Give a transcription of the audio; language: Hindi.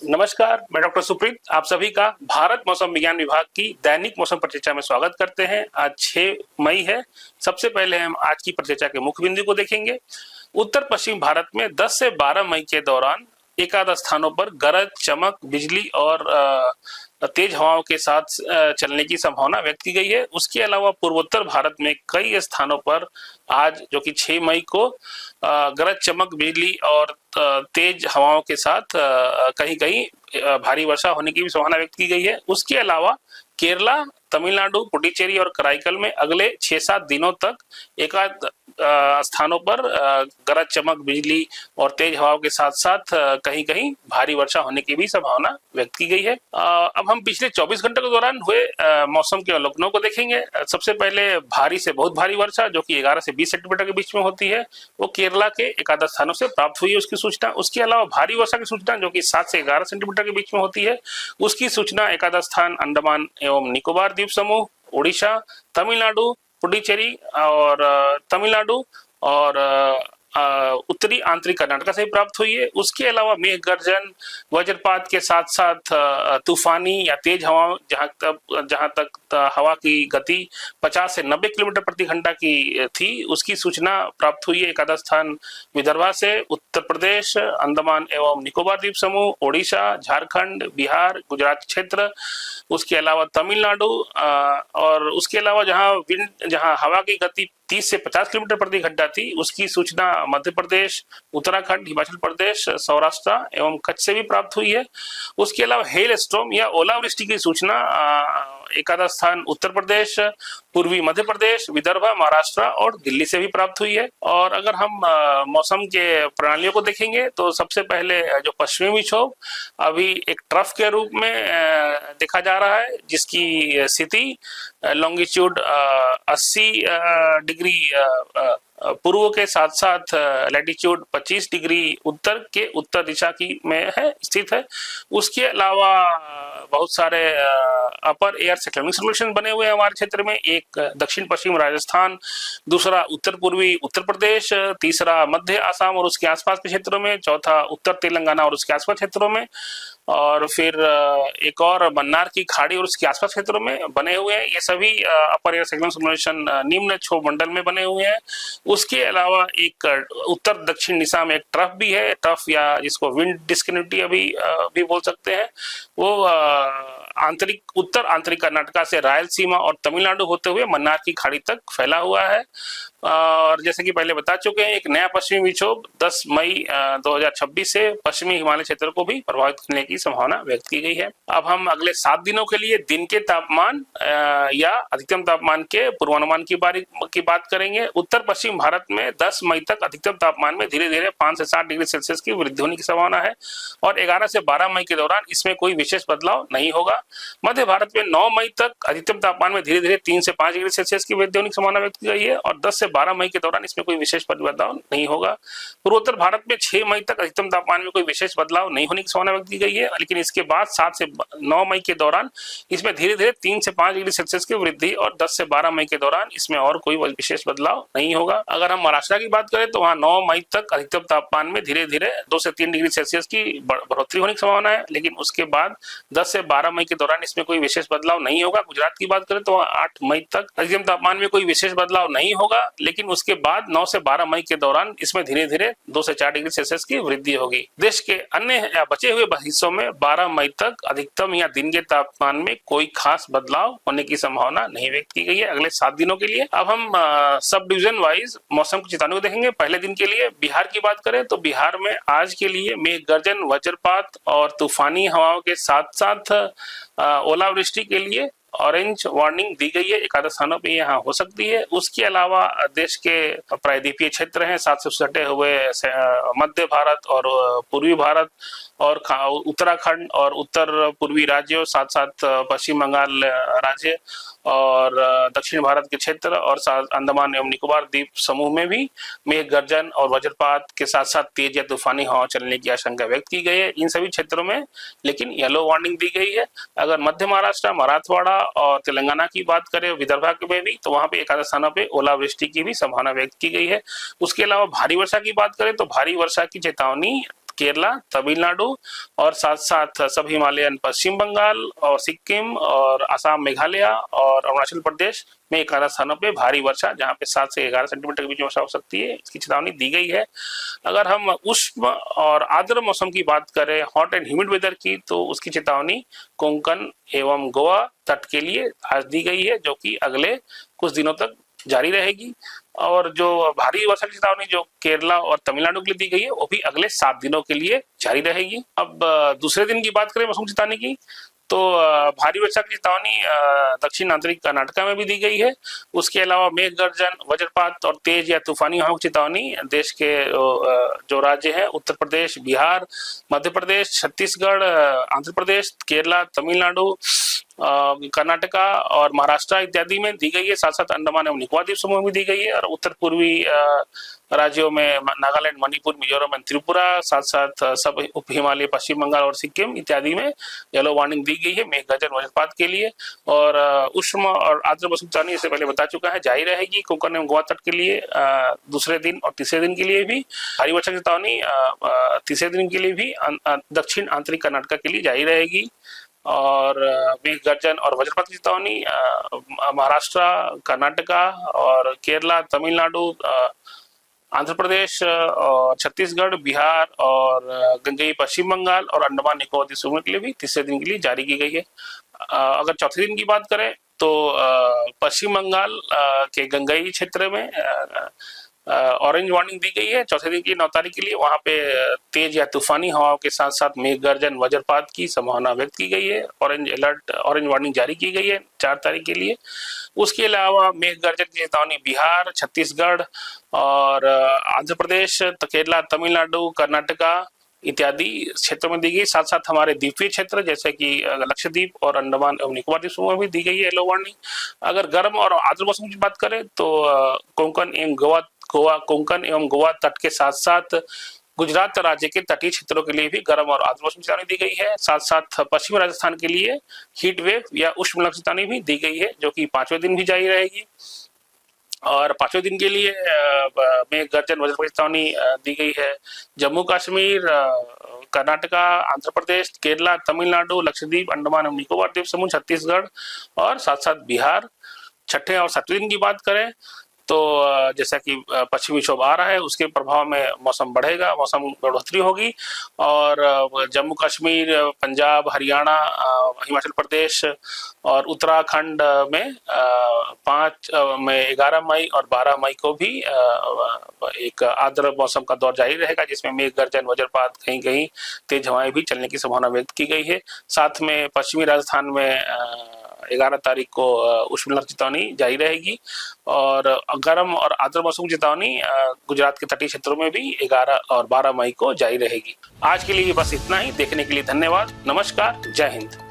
नमस्कार, मैं डॉक्टर सुप्रीत आप सभी का भारत मौसम विज्ञान विभाग की दैनिक मौसम परिचर्चा में स्वागत करते हैं। आज 6 मई है। सबसे पहले हम आज की परिचर्चा के मुख्य बिंदु को देखेंगे। उत्तर पश्चिम भारत में 10 से 12 मई के दौरान एकाध स्थानों पर गरज, चमक, बिजली और तेज हवाओं के साथ चलने की संभावना व्यक्त की गई है। उसके अलावा पूर्वोत्तर भारत में कई स्थानों पर आज जो कि 6 मई को गरज, चमक, बिजली और तेज हवाओं के साथ कहीं कहीं भारी वर्षा होने की भी संभावना व्यक्त की गई है। उसके अलावा केरला, तमिलनाडु, पुडुचेरी और कराईकल में अगले 6-7 दिनों तक एकाध स्थानों पर गरज, चमक, बिजली और तेज हवाओं के साथ साथ कहीं कहीं भारी वर्षा होने की भी संभावना व्यक्त की गई है। अब हम पिछले 24 घंटे के दौरान हुए मौसम के अवलोकनों को देखेंगे। सबसे पहले भारी से बहुत भारी वर्षा जो कि 11 से 20 सेंटीमीटर के बीच में होती है, वो केरला के एकाध स्थानों से प्राप्त हुई है उसकी सूचना। उसके अलावा भारी वर्षा की सूचना जो कि 7 से 11 सेंटीमीटर के बीच में होती है, उसकी सूचना एकाध स्थान अंडमान एवं निकोबार द्वीप समूह, उड़ीसा, तमिलनाडु, पुडुचेरी और तमिलनाडु और उत्तरी आंतरिक कर्नाटक से प्राप्त हुई है। उसके अलावा मेघ गर्जन, वज्रपात के साथ साथ तूफानी या तेज हवा जहां तक हवा की गति 50 से 90 किलोमीटर प्रति घंटा की थी, उसकी सूचना प्राप्त हुई है एकाध स्थान विदर्भा से, उत्तर प्रदेश, अंडमान एवं निकोबार द्वीप समूह, ओडिशा, झारखंड, बिहार, गुजरात क्षेत्र, उसके अलावा तमिलनाडु और उसके अलावा जहां हवा की गति 30 से 50 किलोमीटर प्रति घंटा थी, उसकी सूचना मध्य प्रदेश, उत्तराखंड, हिमाचल प्रदेश, सौराष्ट्र एवं कच्छ से भी प्राप्त हुई है। उसके अलावा हेल स्टॉर्म या ओलावृष्टि की सूचना एकाध स्थान उत्तर प्रदेश, पूर्वी मध्य प्रदेश, विदर्भ, महाराष्ट्र और दिल्ली से भी प्राप्त हुई है। और अगर हम मौसम के प्रणालियों को देखेंगे तो सबसे पहले जो पश्चिमी विक्षोभ अभी एक ट्रफ के रूप में देखा जा रहा है, जिसकी स्थिति लॉन्गिट्यूड 80 डिग्री पूर्व के साथ साथ लैटिट्यूड 25 डिग्री उत्तर के उत्तर दिशा की में है स्थित है। उसके अलावा बहुत सारे अपर एयर साइक्लोनिक सर्कुलेशन बने हुए हैं हमारे क्षेत्र में। एक दक्षिण पश्चिम राजस्थान, दूसरा उत्तर पूर्वी उत्तर प्रदेश, तीसरा मध्य आसाम और उसके आसपास के क्षेत्रों में, चौथा उत्तर तेलंगाना और उसके आसपास क्षेत्रों में, और फिर एक और मन्नार की खाड़ी और उसके आसपास क्षेत्रों में बने हुए हैं। ये सभी अपर एयर साइक्लोनिक सर्कुलेशन निम्न क्षोभ मंडल में बने हुए हैं। उसके अलावा एक उत्तर दक्षिण दिशा में एक ट्रफ भी है, ट्रफ या जिसको विंड डिस्कन्टिन्यूटी अभी भी बोल सकते हैं, वो उत्तर आंतरिक कर्नाटक से रायलसीमा और तमिलनाडु होते हुए मन्नार की खाड़ी तक फैला हुआ है। और जैसे कि पहले बता चुके हैं, एक नया पश्चिमी विक्षोभ 10 मई 2026 से पश्चिमी हिमालय क्षेत्र को भी प्रभावित करने की संभावना व्यक्त की गई है। अब हम अगले 7 दिनों के लिए दिन के तापमान या अधिकतम तापमान के पूर्वानुमान की बात करेंगे। उत्तर पश्चिम भारत में 10 मई तक अधिकतम तापमान में धीरे धीरे 5 से 7 डिग्री सेल्सियस की वृद्धि होने की संभावना है और 11 से 12 मई के दौरान इसमें कोई विशेष बदलाव नहीं होगा। मध्य भारत में 9 मई तक अधिकतम तापमान में धीरे धीरे 3 से 5 डिग्री सेल्सियस की वृद्धि होने की संभावना व्यक्त की गई है और 10 से 12 मई के दौरान इसमें कोई विशेष बदलाव नहीं होगा। पूर्वोत्तर भारत में 6 मई तक अधिकतम तापमान में कोई विशेष बदलाव नहीं होने की संभावना व्यक्त की गई है, लेकिन इसके बाद 7 से 9 मई के दौरान इसमें धीरे धीरे 3 से 5 डिग्री सेल्सियस की वृद्धि और 10 से 12 मई के दौरान इसमें और कोई विशेष बदलाव नहीं होगा। अगर हम महाराष्ट्र की बात करें तो वहाँ 9 मई तक अधिकतम तापमान में धीरे धीरे 2 से 3 डिग्री सेल्सियस की बढ़ोतरी होने की संभावना है, लेकिन उसके बाद 10 से 12 मई के दौरान इसमें कोई विशेष बदलाव नहीं होगा। गुजरात की बात करें तो 8 मई तक अधिकतम तापमान में कोई विशेष बदलाव नहीं होगा, लेकिन उसके बाद 9 से 12 मई के दौरान इसमें धीरे धीरे 2 से 4 डिग्री सेल्सियस की वृद्धि होगी। देश के अन्य बचे हुए हिस्सों में 12 मई तक अधिकतम या दिन के तापमान में कोई खास बदलाव होने की संभावना नहीं व्यक्त की गई है अगले 7 दिनों के लिए। अब हम सब डिवीजन वाइज मौसम की चेतावनी को देखेंगे। पहले दिन के लिए बिहार की बात करें तो बिहार में आज के लिए मेघ गर्जन, वज्रपात और तूफानी हवाओं के साथ साथ ओलावृष्टि के लिए ऑरेंज वार्निंग दी गई है, एकाध स्थानों पे यहाँ हो सकती है। उसके अलावा देश के प्रायद्वीपीय क्षेत्र हैं, साथ से सटे हुए मध्य भारत और पूर्वी भारत और उत्तराखंड और उत्तर पूर्वी राज्यों, साथ साथ पश्चिम बंगाल राज्य और दक्षिण भारत के क्षेत्र और अंडमान एवं निकोबार द्वीप समूह में भी मेघ गर्जन और वज्रपात के साथ साथ तेज या तूफानी हवा चलने की आशंका व्यक्त की गई है। इन सभी क्षेत्रों में लेकिन येलो वार्निंग दी गई है। अगर मध्य महाराष्ट्र, मराठवाड़ा और तेलंगाना की बात करें, विदर्भा में भी, तो वहां पे एकाध स्थानों पे ओलावृष्टि की भी संभावना व्यक्त की गई है। उसके अलावा भारी वर्षा की बात करें तो भारी वर्षा की चेतावनी केरला, तमिलनाडु और साथ साथ सब हिमालयन पश्चिम बंगाल और सिक्किम और असम, मेघालय और अरुणाचल प्रदेश में 11 स्थानों पे भारी वर्षा, जहां पे 7 से 11 सेंटीमीटर के बीच वर्षा हो सकती है, इसकी चेतावनी दी गई है। अगर हम उष्ण और आर्द्र मौसम की बात करें, हॉट एंड ह्यूमिड वेदर की, तो उसकी चेतावनी कोंकण एवं गोवा तट के लिए आज दी गई है, जो कि अगले कुछ दिनों तक जारी रहेगी। और जो भारी वर्षा की चेतावनी जो केरला और तमिलनाडु के लिए दी गई है, वो भी अगले 7 दिनों के लिए जारी रहेगी। अब दूसरे दिन की बात करें मौसम चेतावनी की, तो भारी वर्षा की चेतावनी दक्षिण आंतरिक कर्नाटका में भी दी गई है। उसके अलावा मेघ गर्जन, वज्रपात और तेज या तूफानी हवाओं की चेतावनी देश के जो राज्य है, उत्तर प्रदेश, बिहार, मध्य प्रदेश, छत्तीसगढ़, आंध्र प्रदेश, केरला, तमिलनाडु, कर्नाटका और महाराष्ट्र इत्यादि में दी गई है। साथ साथ अंडमान एवं निकोबार द्वीप समूह में दी गई है। और उत्तर पूर्वी राज्यों में नागालैंड, मणिपुर, मिजोरम एवं त्रिपुरा, साथ साथ सब उप हिमालय, पश्चिम बंगाल और सिक्किम इत्यादि में येलो वार्निंग दी गई है मेघ गर्जन वज्रपात के लिए। और उष्ण और आर्द्र मौसम चेतावनी इससे पहले बता चुका है, जारी रहेगी कोंकण एवं गोवा तट के लिए दूसरे दिन और तीसरे दिन के लिए भी। भारी वर्षा की चेतावनी तीसरे दिन के लिए भी दक्षिण आंतरिक कर्नाटका के लिए जारी रहेगी। और मेघ गर्जन और वज्रपात की चेतावनी महाराष्ट्र, कर्नाटका और केरला, तमिलनाडु, आंध्र प्रदेश और छत्तीसगढ़, बिहार और गंगई पश्चिम बंगाल और अंडमान निकोबार द्वीप समूह के लिए भी तीसरे दिन के लिए जारी की गई है। अगर चौथे दिन की बात करें, तो पश्चिम बंगाल के गंगई क्षेत्र में ऑरेंज वार्निंग दी गई है चौथे दिन की 9 तारीख के लिए। वहां पे तेज या तूफानी हवाओं के साथ साथ मेघ गर्जन वज्रपात की संभावना व्यक्त की गई है। ऑरेंज वार्निंग जारी की गई है 4 तारीख के लिए। उसके अलावा मेघ गर्जन की चेतावनी बिहार, छत्तीसगढ़ और आंध्र प्रदेश, केरला, तमिलनाडु, कर्नाटका इत्यादि क्षेत्रों में दी गई। साथ साथ हमारे द्वीपीय क्षेत्र जैसे कि लक्षद्वीप और अंडमान एवं निकोबार द्वीप समूह में भी दी गई है येलो वार्निंग। अगर गर्म और आर्द्र मौसम की बात करें, तो कोंकण एवं गोवा तट के साथ साथ गुजरात राज्य के तटीय क्षेत्रों के लिए भी गर्म और आर्द्र मौसम चेतावनी दी गई है। साथ साथ पश्चिमी राजस्थान के लिए हीट वेव या उष्ण चेतावनी भी दी गई है, जो कि 5वें दिन भी जारी रहेगी। और 5वें दिन के लिए मेघ गर्जन वज्रपात की चेतावनी दी गई है जम्मू कश्मीर, कर्नाटका, आंध्र प्रदेश, केरला, तमिलनाडु, लक्षद्वीप, अंडमान एवं निकोबार द्वीप समूह, छत्तीसगढ़ और साथ साथ बिहार। छठे और 7वें दिन की बात करें, तो जैसा कि पश्चिमी विक्षोभ आ रहा है, उसके प्रभाव में मौसम बढ़ेगा, मौसम बढ़ोतरी होगी। और जम्मू कश्मीर, पंजाब, हरियाणा, हिमाचल प्रदेश और उत्तराखंड में 11 मई और 12 मई को भी एक आर्द्र मौसम का दौर जारी रहेगा, जिसमें मेघ गर्जन वज्रपात, कहीं कहीं तेज हवाएं भी चलने की संभावना व्यक्त की गई है। साथ में पश्चिमी राजस्थान में 11 तारीख को उष्ण चेतावनी जारी रहेगी। और गर्म और आर्द्र मौसम की चेतावनी गुजरात के तटीय क्षेत्रों में भी 11 और 12 मई को जारी रहेगी। आज के लिए बस इतना ही। देखने के लिए धन्यवाद। नमस्कार। जय हिंद।